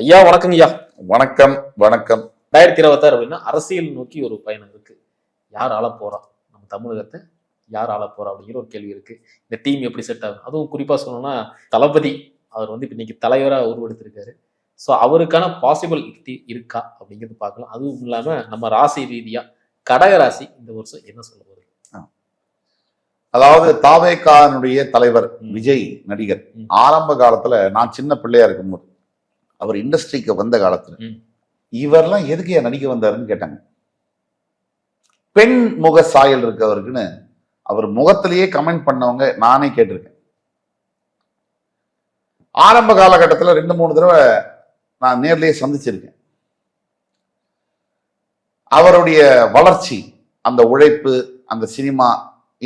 ஐயா வணக்கங்க ஐயா. வணக்கம் வணக்கம். 2026 அப்படின்னா அரசியல் நோக்கி ஒரு பயணம் இருக்கு. யார் ஆள போறா, நம்ம தமிழகத்தை யார் ஆள போறா அப்படிங்கிற ஒரு கேள்வி இருக்கு. இந்த டீம் எப்படி செட் ஆகும், அதுவும் குறிப்பா சொல்லணும்னா தளபதி அவர் இப்ப இன்னைக்கு தலைவரா உருவெடுத்திருக்காரு. ஸோ அவருக்கான பாசிபிலிட்டி இருக்கா அப்படிங்கிறது பார்க்கலாம். அதுவும் இல்லாம நம்ம ராசி ரீதியா கடக ராசி இந்த வருஷம் என்ன சொல்ல போகுது? அதாவது தாவேகானுடைய தலைவர் விஜய் நடிகர் ஆரம்ப காலத்துல நான் சின்ன பிள்ளையா இருக்கும்போது அவர் இண்டஸ்ட்ரிக்கு வந்த காலத்துல இவரெல்லாம் எதுக்கு நடிக்க வந்தாருன்னு கேட்டாங்க. பெண் முக சாயல் இருக்கவருக்குன்னு அவர் முகத்திலேயே கமெண்ட் பண்ணவங்க நானே கேட்டிருக்கேன். ஆரம்ப காலகட்டத்தில் 2-3 தடவை நான் நேர்லயே சந்திச்சிருக்கேன். அவருடைய வளர்ச்சி, அந்த உழைப்பு, அந்த சினிமா,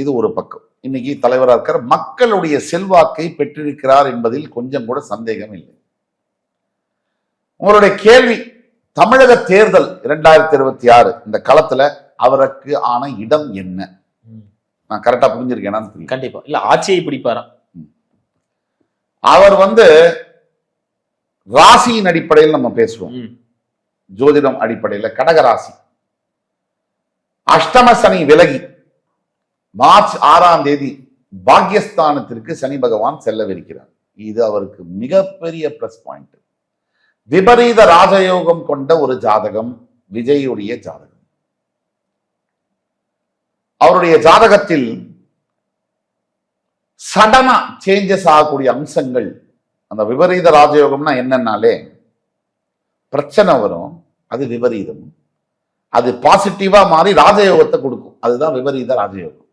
இது ஒரு பக்கம். இன்னைக்கு தலைவராக இருக்கிற மக்களுடைய செல்வாக்கை பெற்றிருக்கிறார் என்பதில் கொஞ்சம் கூட சந்தேகம் இல்லை. உங்களுடைய கேள்வி, தமிழக தேர்தல் 2026 இந்த களத்துல அவருக்கு ஆன இடம் என்ன? நான் கரெக்டா புரிஞ்சிருக்கேன்? கண்டிப்பா இல்ல, ஆட்சியை பிடிப்பாரா? அவர் ராசியின் அடிப்படையில் நம்ம பேசுவோம். ஜோதிடம் அடிப்படையில் கடக ராசி. அஷ்டம சனி விலகி மார்ச் 6ஆம் தேதி பாக்யஸ்தானத்திற்கு சனி பகவான் செல்லவிருக்கிறார். இது அவருக்கு மிகப்பெரிய பிளஸ் பாயிண்ட். விபரீத ராஜயோகம் கொண்ட ஒரு ஜாதகம் விஜயுடைய ஜாதகம். அவருடைய ஜாதகத்தில் சடனா சேஞ்சஸ் ஆகக்கூடிய அம்சங்கள். அந்த விபரீத ராஜயோகம்னா என்னன்னாலே பிரச்சனை வரும், அது விபரீதம். அது பாசிட்டிவா மாறி ராஜயோகத்தை கொடுக்கும், அதுதான் விபரீத ராஜயோகம்.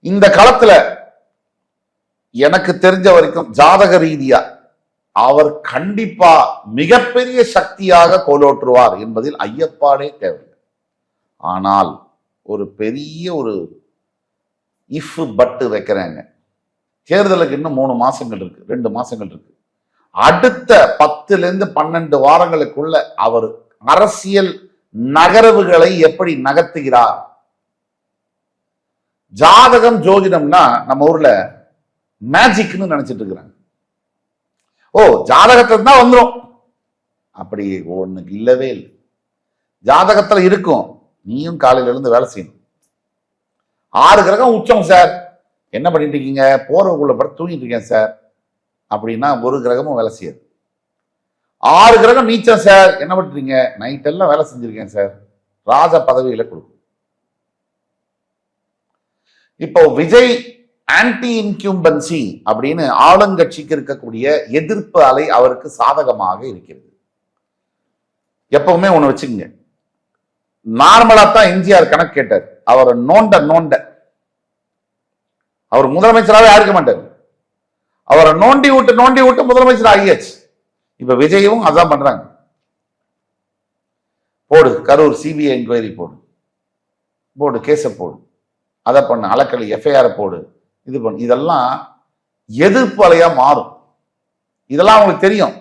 இந்த காலத்துல எனக்கு தெரிஞ்ச வரைக்கும் ஜாதக ரீதியா அவர் கண்டிப்பா மிகப்பெரிய சக்தியாக கோலோற்றுவார் என்பதில் ஐயப்பாடே தேவையில்லை. ஆனால் ஒரு பெரிய ஒரு இஃப் பட்டு வைக்கிறாங்க. தேர்தலுக்கு இன்னும் 3 மாசங்கள் இருக்கு, 2 மாசங்கள் இருக்கு. அடுத்த 10-12 வாரங்களுக்குள்ள அவர் அரசியல் நகர்வுகளை எப்படி நகர்த்துகிறார்? ஜாதகம் ஜோதிடம்னா நம்ம ஊர்ல மேஜிக்னு நினைச்சிட்டு இருக்கிறாங்க. ஓ, ஜாதகத்துல தான் வந்துடும், அப்படி ஒண்ணு இல்லவே இல்லை. ஜாதகத்துல இருக்கும், நீயும் காலையில இருந்து வேலை செய்யணும். 6 கிரகம் உச்சம் சார், என்ன பண்ணிட்டு இருக்கீங்க? போறவக்குள்ள படுத்து தூங்கிட்டு இருக்கேன் சார் அப்படின்னா ஒரு கிரகமும் வேலை செய்யாது. 6 கிரகம் நீச்சம் சார், என்ன பண்றீங்க? நைட் எல்லாம் வேலை செஞ்சிருக்கேன் சார். ராஜ பதவியில கொடுக்கும். இப்போ விஜய் ஆன்டி இன்கியூம்பன்சி அப்படின்னு ஆளுங்கட்சிக்கு இருக்கக்கூடிய எதிர்ப்பு அலை அவருக்கு சாதகமாக இருக்கிறது. எப்பவுமே ஒண்ணு வச்சுக்கோங்க, நார்மலா தான் எம்ஜிஆர் கணக்கு கேட்டார். அவர் நோண்ட அவர் முதலமைச்சராகவே இருக்க மாட்டார். அவரை நோண்டி விட்டு முதலமைச்சர் ஆகியாச்சு. இப்ப விஜயும் அதான் பண்றாங்க. போடு கரூர் சிபிஐ என்கொயரி போடு கேஸ போடு, அதை பண்ணு, அலக்கலி எஃப்ஐஆர் போடு, இது பண்ணு. இதெல்லாம் எதிர்ப்பு அலையா மாறும். இதெல்லாம் அவங்களுக்கு தெரியும்.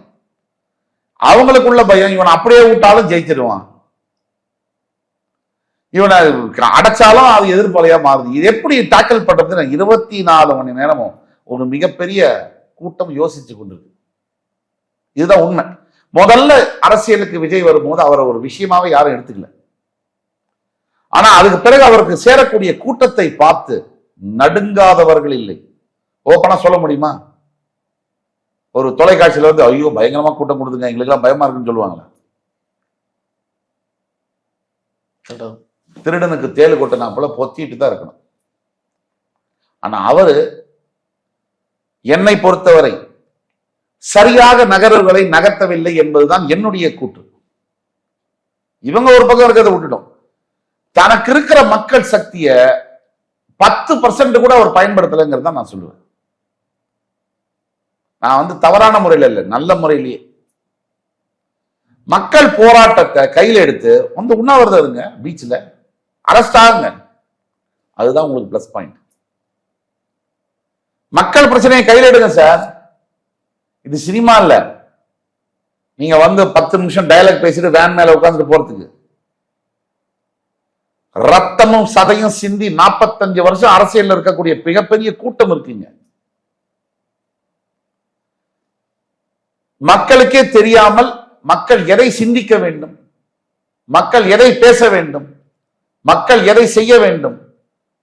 அவங்களுக்குள்ள பயம், இவனை அப்படியே விட்டாலும் ஜெயிச்சிருவான், இவனை அடைச்சாலும் அது எதிர்ப்பலையா மாறுது. இது எப்படி டாக்கிள் பண்றது? 24 மணி நேரமும் ஒரு மிகப்பெரிய கூட்டம் யோசிச்சு கொண்டிருக்கு. இதுதான் உண்மை. முதல்ல அரசியலுக்கு விஜய் வரும்போது அவரை ஒரு விஷயமாவே யாரும் எடுத்துக்கல. ஆனா அதுக்கு பிறகு அவருக்கு சேரக்கூடிய கூட்டத்தை பார்த்து நடுங்காதவர்கள் இல்லை. ஓப்பனா சொல்ல முடியுமா? ஒரு தொலைக்காட்சியில ஐயோ பயங்கரமா கூட்டம் கொடுத்துங்க, எங்களுக்கு எல்லாம் பயமா இருக்குன்னு சொல்லுவாங்களா? திருடனுக்கு தேள் கொட்டினா போல பொத்திட்டு தான் இருக்கணும். ஆனா அவரு என்னை பொறுத்தவரை சரியாக நகர்வுகளை நகர்த்தவில்லை என்பதுதான் என்னுடைய கூற்று. இவங்க ஒரு பக்கம் இருக்கிறத விட்டுட்டோம். தனக்கு இருக்கிற மக்கள் சக்திய 10% கூட அவர் பயன்படுத்தலைங்கிறது தான் நான் சொல்லுவேன். நான் தவறான முறையில் இல்லை, நல்ல முறையிலேயே மக்கள் போராட்டத்தை கையில் எடுத்து உண்ணாவிரதம் இருங்க, பீச்சில் அரெஸ்ட் ஆகுங்க. அதுதான் உங்களுக்கு பிளஸ் பாயிண்ட். மக்கள் பிரச்சனையை கையில் எடுங்க சார். இது சினிமா இல்ல. நீங்க 10 நிமிஷம் டயலாக் பேசிட்டு வேன் மேல உட்கார்ந்து போறதுக்கு. ரத்தமும் சதையும் சிந்தி 45 வருஷம் அரசியல் இருக்கக்கூடிய மிகப்பெரிய கூட்டம் இருக்குங்க. மக்களுக்கே தெரியாமல் மக்கள் எதை சிந்திக்க வேண்டும், மக்கள் எதை பேச வேண்டும், மக்கள் எதை செய்ய வேண்டும்,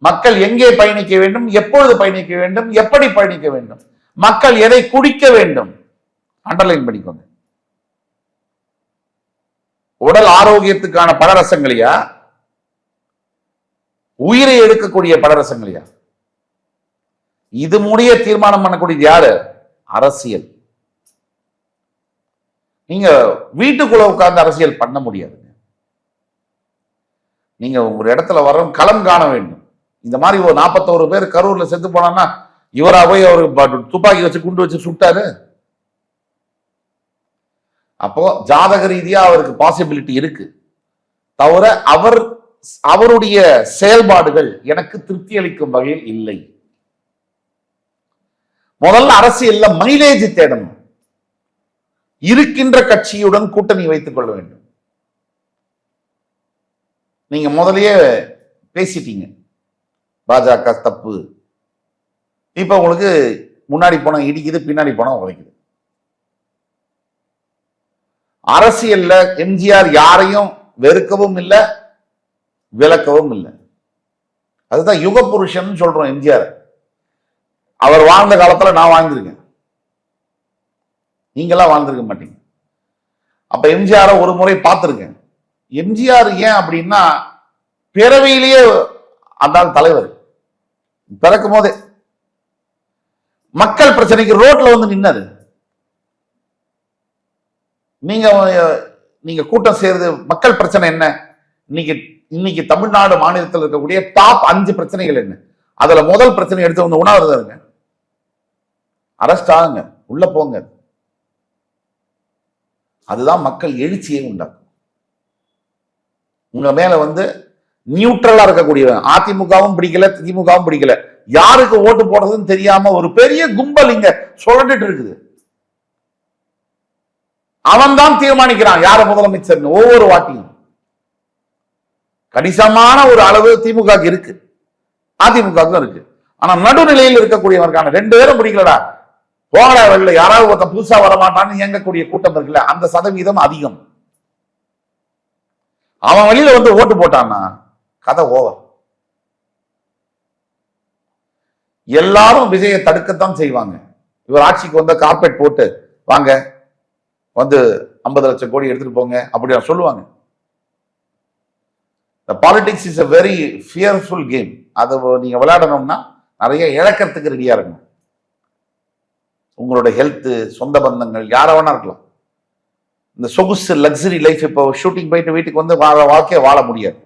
மக்கள் எங்கே பயணிக்க வேண்டும், எப்பொழுது பயணிக்க வேண்டும், எப்படி பயணிக்க வேண்டும், மக்கள் எதை குடிக்க வேண்டும். அண்டர்லைன் பண்ணிக்கோங்க. உடல் ஆரோக்கியத்துக்கான பழரசங்களையா, உயிரை எடுக்கக்கூடிய பழரசங்களையா? இது முடிய தீர்மானம் பண்ணக்கூடியது யாரு? அரசியல். நீங்க வீட்டுக்குள்ள உட்கார்ந்து அரசியல் பண்ண முடியாது. நீங்க ஒரு இடத்துல வர களம் காண வேண்டும். இந்த மாதிரி ஒரு 41 பேர் கரூர்ல செத்து போனா இவரா போய் அவரு துப்பாக்கி வச்சு குண்டு வச்சு சுட்டாரு? அப்போ ஜாதக ரீதியா அவருக்கு பாசிபிலிட்டி இருக்கு, தவிர அவருடைய செயல்பாடுகள் எனக்கு திருப்தி அளிக்கும் வகையில் இல்லை. முதல்ல அரசியல்ல மைலேஜ் தேடணும். இருக்கின்ற கட்சியுடன் கூட்டணி வைத்துக் கொள்ள வேண்டும். நீங்க முதலையே பேசிட்டீங்க பாஜக தப்பு, இப்ப உங்களுக்கு முன்னாடி போனா இடிக்குது, பின்னாடி போனா உழைக்குது. அரசியல்ல எம்ஜிஆர் யாரையும் வெறுக்கவும் இல்லை, விளக்கவும் இல்லை. அதுதான் யுக புருஷன் சொல்றோம் எம்ஜிஆர். அவர் வாழ்ந்த காலத்துல நான் வாழ்ந்திருக்கேன், நீங்களாம் வாழ்ந்திருக்க மாட்டீங்க. அப்ப எம்ஜிஆரை ஒரு முறை பார்த்திருக்கேன். எம்ஜிஆர் ஏன் அப்படின்னா பிறவியிலேயே அந்த தலைவர் பிறக்கும் போதே மக்கள் பிரச்சனைக்கு ரோட்ல வந்து நின்னாரு. நீங்க கூட்டம் செய்யறது மக்கள் பிரச்சனை என்ன? இன்னைக்கு தமிழ்நாடு மாநிலத்தில் இருக்கக்கூடிய டாப் 5 பிரச்சனைகள் என்ன? அதுல முதல் பிரச்சனை எடுத்து வந்து உணவுறதாருங்க. அரெஸ்ட் ஆகுங்க, உள்ள போங்க. அதுதான் மக்கள் எழுச்சியை உண்டாக்கும். உங்க மேல வந்து நியூட்ரலா இருக்கக்கூடியவன், அதிமுகவும் பிடிக்கல, திமுகவும் பிடிக்கல, யாருக்கு ஓட்டு போடுறதுன்னு தெரியாம ஒரு பெரிய கும்பல் இங்க சுழண்டுட்டு இருக்குது. அவன் தான் தீர்மானிக்கிறான் யார முதலமைச்சர். ஒவ்வொரு வாட்டியும் கணிசமான ஒரு அளவு திமுக இருக்கு, அதிமுக இருக்கு. ஆனா நடுநிலையில் இருக்கக்கூடியவருக்கான 2 பேரும் பிடிக்கலடா, போகடா வெளில, யாராவது ஒருத்தன் புதுசா வரமாட்டான்னு இயங்கக்கூடிய கூட்டம் இருக்குல்ல, அந்த சதவீதம் அதிகம். அவன் வெளியில வந்து ஓட்டு போட்டான்னா கதை ஓவர். எல்லாரும் விஜயை தடுக்கத்தான் செய்வாங்க. இவர் ஆட்சிக்கு வந்த கார்பெட் போட்டு வாங்க வந்து 50 லட்சம் கோடி எடுத்துட்டு போங்க அப்படி சொல்லுவாங்க. Politics is a very fearful game. அதை நீங்க விளையாடணும்னா நிறைய இழக்கிறதுக்கு ரெடியா இருக்கணும். உங்களோட ஹெல்த், சொந்த பந்தங்கள், யார வேணா இருக்கலாம். இந்த சொகுசு லக்ஸரி லைஃப் இப்போ ஷூட்டிங் போயிட்டு வீட்டுக்கு வந்து வாழ்க்கைய வாழ முடியாது.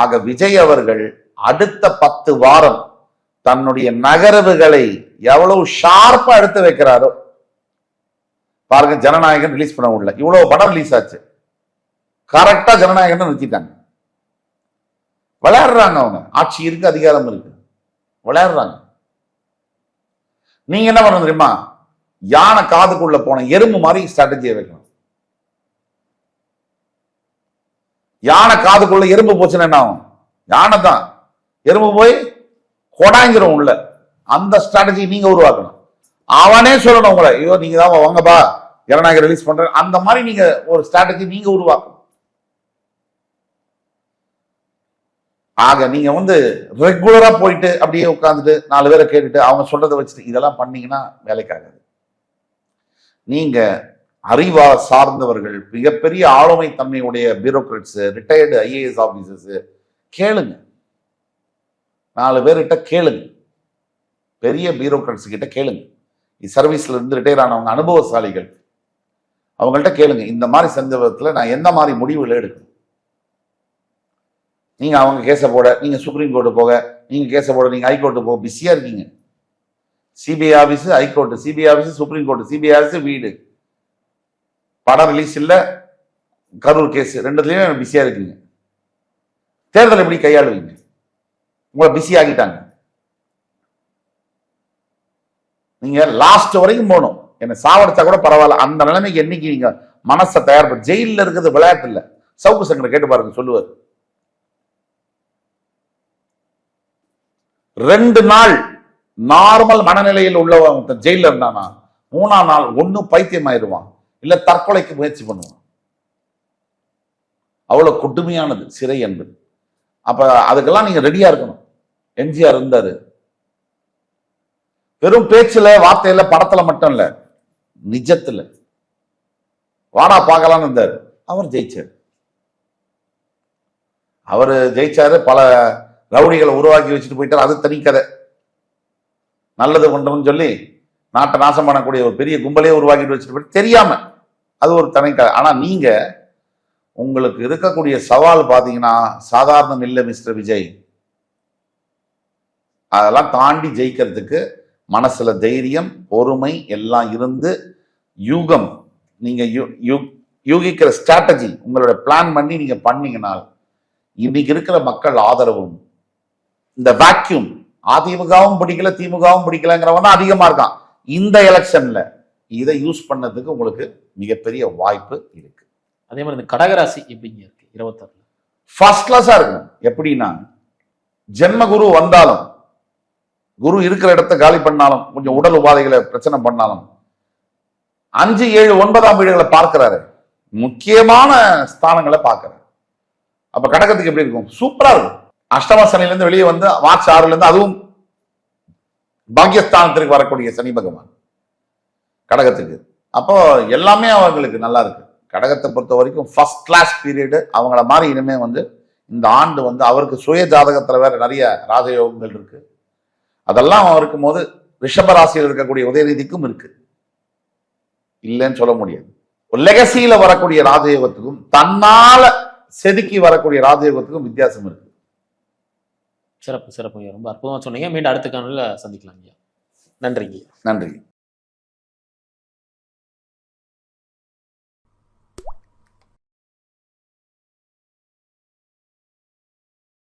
ஆக விஜய் அவர்கள் அடுத்த 10 வாரம் தன்னுடைய நகர்வுகளை எவ்வளவு ஷார்ப்பா எடுத்து வைக்கிறாரோ பாருங்க. ஜனநாயகன் ரிலீஸ் பண்ண முடியல, இவ்வளவு படம் ரிலீஸ் ஆச்சு, கரெக்டா ஜனநாயகன் நிறுத்திட்டாங்க. விளையாடுறாங்க அவங்க. ஆட்சி இருக்கு, அதிகாரம் இருக்கு, விளையாடுறாங்க. நீங்க என்ன பண்ணணும் தெரியுமா? யானை காதுக்குள்ள போன எறும்பு மாதிரி ஸ்ட்ராட்டஜியை வைக்கணும். யானை காதுக்குள்ள எறும்பு போச்சுன்னா என்ன ஆகும்? யானை தான் எறும்பு போய் கொடாங்கிரும் உள்ள. அந்த ஸ்ட்ராட்டஜி நீங்க உருவாக்கணும். அவனே சொல்லணும் உங்களை, ஐயோ நீங்க தான் வாங்கப்பா ஜனநாயகம் ரிலீஸ் பண்ற, அந்த மாதிரி நீங்க ஒரு ஸ்ட்ராட்டஜி நீங்க உருவாக்கணும். ஆக நீங்க வந்து ரெகுலரா போயிட்டு அப்படியே உட்காந்துட்டு 4 பேரை கேட்டுட்டு அவங்க சொல்றதை வச்சுட்டு இதெல்லாம் பண்ணீங்கன்னா வேலைக்காகாது. நீங்க அறிவா சார்ந்தவர்கள், மிகப்பெரிய ஆளுமை தன்மையுடைய பியூரோக்ராட்ஸ், ரிட்டையர்டு ஐஏஎஸ் ஆபீசர்ஸ் கேளுங்க. 4 பேர்கிட்ட கேளுங்க, பெரிய பியூரோக்ராட்ஸ் கிட்ட கேளுங்க. சர்வீஸ்ல இருந்து ரிட்டையர் ஆனவங்க, அனுபவசாலிகள், அவங்கள்ட்ட கேளுங்க. இந்த மாதிரி சந்தர்ப்பத்தில் நான் எந்த மாதிரி முடிவுகள் எடுக்கணும்? நீங்க அவங்க கேஸ போட, நீங்க சுப்ரீம் கோர்ட்டு போக, நீங்க கேஸ போட, நீங்க ஹைகோர்ட்டு போக பிஸியா இருக்கீங்க. CBI office, high court, CBI office, supreme court, CBI office, வீடு. படம் ரிலீஸ் இல்ல, கரூர் கேஸ், 2த்துலயும் பிஸியா இருக்கீங்க. தேர்தல் எப்படி கையாளுவீங்க? உங்களை பிஸி ஆகிட்டாங்க. நீங்க லாஸ்ட் வரைக்கும் போகணும். என்ன சாவடிச்சா கூட பரவாயில்ல, அந்த நிலைமைக்கு என்னைக்கு நீங்க மனசை தயார். ஜெயில இருக்கிறது விளையாட்டு இல்ல. சவுக்கு சங்கரை கேட்டு பாருங்க, சொல்லுவார். 2 நாள் நார்மல் மனநிலையில் உள்ளவன் ஜெயில இருந்தானா 3ஆம் நாள் ஒண்ணு பைத்தியம் ஆயிடுவான், இல்ல தற்கொலைக்கு முயற்சி பண்ணுவான். அவ்வளவு கொடுமையானது சிறை என்பது. அப்ப அதுக்கெல்லாம் நீங்க ரெடியா இருக்கணும். எம்ஜிஆர் இருந்தாரு. வெறும் பேச்சுல, வார்த்தையில, படத்துல மட்டும் இல்ல, நிஜத்துல வாடா பார்க்கலாம்னு இருந்தாரு. அவர் ஜெயிச்சார். அவரு ஜெயிச்சாரு. பல ரவுடிகளை உருவாக்கி வச்சுட்டு போயிட்டார். அது தனி கதை. நல்லது பண்றோம்னு சொல்லி நாட்டை நாசம் பண்ணக்கூடிய ஒரு பெரிய கும்பலே உருவாக்கிட்டு வச்சுட்டு போயிட்டு தெரியாம, அது ஒரு தனி கதை. ஆனா நீங்க உங்களுக்கு இருக்கக்கூடிய சவால் பாத்தீங்கன்னா சாதாரணம் இல்லை மிஸ்டர் விஜய். அதெல்லாம் தாண்டி ஜெயிக்கிறதுக்கு மனசுல தைரியம், பொறுமை எல்லாம் இருந்து யூகம், நீங்க யூகிக்கிற ஸ்ட்ராட்டஜி, உங்களோட பிளான் பண்ணி நீங்க பண்ணீங்கன்னா இன்னைக்கு இருக்கிற மக்கள் ஆதரவும், இந்த வேக்யூம், அதிமுகவும் பிடிக்கல திமுகவும் பிடிக்கலங்கிறவன் அதிகமா இருக்கான். இந்த எலெக்ஷன்ல இதை யூஸ் பண்ணதுக்கு உங்களுக்கு மிகப்பெரிய வாய்ப்பு இருக்கு. அதே மாதிரி இந்த கடகராசி எப்படிங்க இருக்கு 26? ஃபர்ஸ்ட் கிளாஸா இருக்கும். எப்படின்னா, ஜென்ம குரு வந்தாலும், குரு இருக்கிற இடத்த காலி பண்ணாலும், கொஞ்சம் உடல் உபாதைகளை பிரச்சனை பண்ணாலும், 5, 7, 9ஆம் வீடுகளை பார்க்கிறாரு. முக்கியமான ஸ்தானங்களை பார்க்கிறாரு. அப்ப கடகத்துக்கு எப்படி இருக்கும்? சூப்பரா இருக்கும். அஷ்டம சனில இருந்து வெளியே வந்து மார்ச் 6ல இருந்து, அதுவும் பாக்கியஸ்தானத்திற்கு வரக்கூடிய சனி பகவான் கடகத்துக்கு. அப்போ எல்லாமே அவங்களுக்கு நல்லா இருக்கு. கடகத்தை பொறுத்த வரைக்கும் ஃபர்ஸ்ட் கிளாஸ் பீரியடு. அவங்கள மாதிரி இனிமே வந்து இந்த ஆண்டு வந்து அவருக்கு சுய ஜாதகத்துல வேற நிறைய ராஜயோகங்கள் இருக்கு. அதெல்லாம் இருக்கும் போது ரிஷப ராசியில் இருக்கக்கூடிய உதயநிதிக்கும் இருக்கு, இல்லைன்னு சொல்ல முடியாது. லெகசியில வரக்கூடிய ராஜயோகத்துக்கும் தன்னால செதுக்கி வரக்கூடிய ராஜயோகத்துக்கும் வித்தியாசம் இருக்கு. சிறப்பு சிறப்புங்க, ரொம்ப அற்புதமா சொன்னீங்க. மீண்டும் அடுத்த காணொலியில் சந்திக்கலாம். நன்றிங்க. நன்றி.